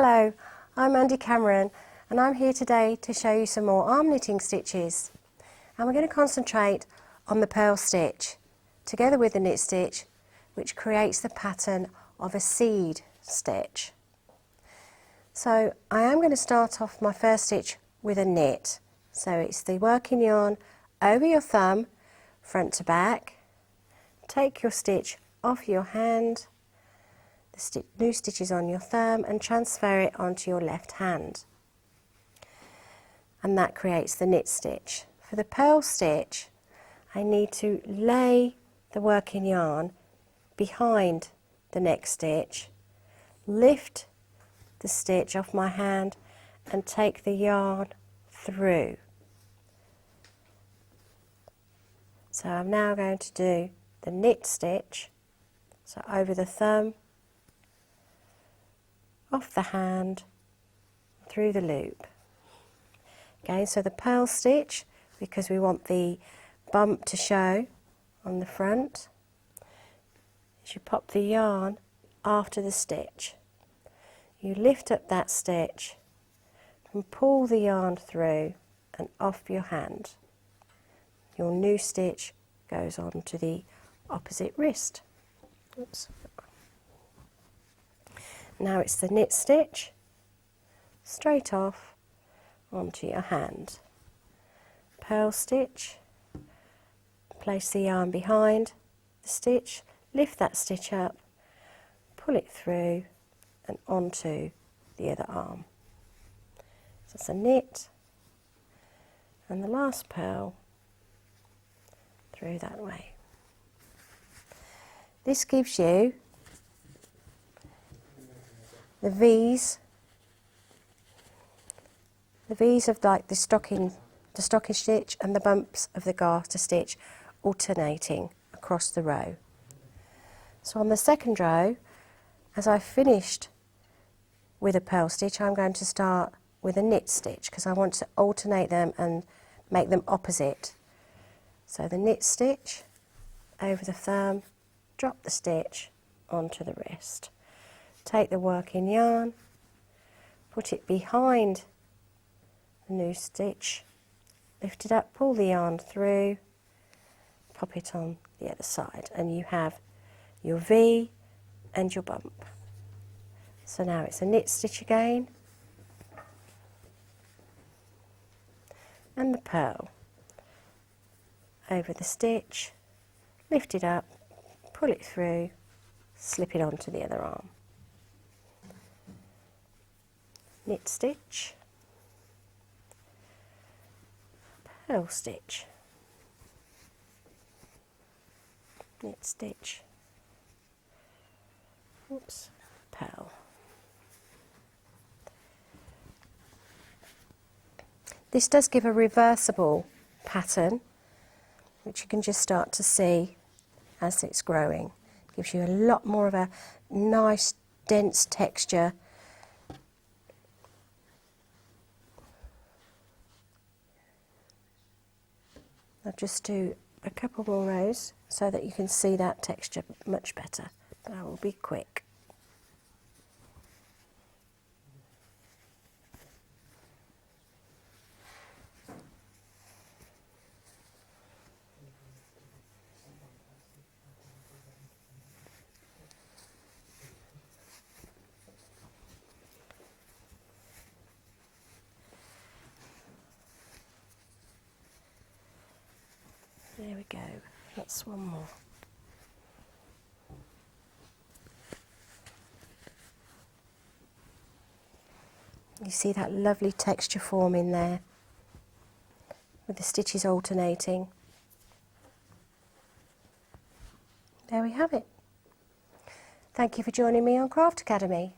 Hello, I'm Mandy Cameron and I'm here today to show you some more arm knitting stitches. And we're going to concentrate on the purl stitch together with the knit stitch, which creates the pattern of a seed stitch. So I am going to start off my first stitch with a knit. So it's the working yarn over your thumb, front to back. Take your stitch off your hand, the new stitch is on your thumb, and transfer it onto your left hand. And that creates the knit stitch. For the purl stitch, I need to lay the working yarn behind the next stitch, lift the stitch off my hand and take the yarn through. So I'm now going to do the knit stitch, so over the thumb, off the hand, through the loop. Again, so the purl stitch, because we want the bump to show on the front, is you pop the yarn after the stitch. You lift up that stitch and pull the yarn through and off your hand. Your new stitch goes on to the opposite wrist. Oops. Now it's the knit stitch, straight off onto your hand. Purl stitch, place the yarn behind the stitch, lift that stitch up, pull it through and onto the other arm. So it's a knit and the last purl through that way. This gives you the V's of like the stocking stitch and the bumps of the garter stitch alternating across the row. So on the second row, as I've finished with a purl stitch, I'm going to start with a knit stitch because I want to alternate them and make them opposite. So the knit stitch over the thumb, drop the stitch onto the wrist. Take the working yarn, put it behind the new stitch, lift it up, pull the yarn through, pop it on the other side, and you have your V and your bump. So now it's a knit stitch again, and the purl over the stitch, lift it up, pull it through, slip it onto the other arm. Knit stitch, purl stitch, knit stitch, oops, purl. This does give a reversible pattern, which you can just start to see as it's growing. Gives you a lot more of a nice dense texture. I'll just do a couple more rows so that you can see that texture much better. But I will be quick. There we go, that's one more. You see that lovely texture forming there with the stitches alternating. There we have it. Thank you for joining me on Craft Academy.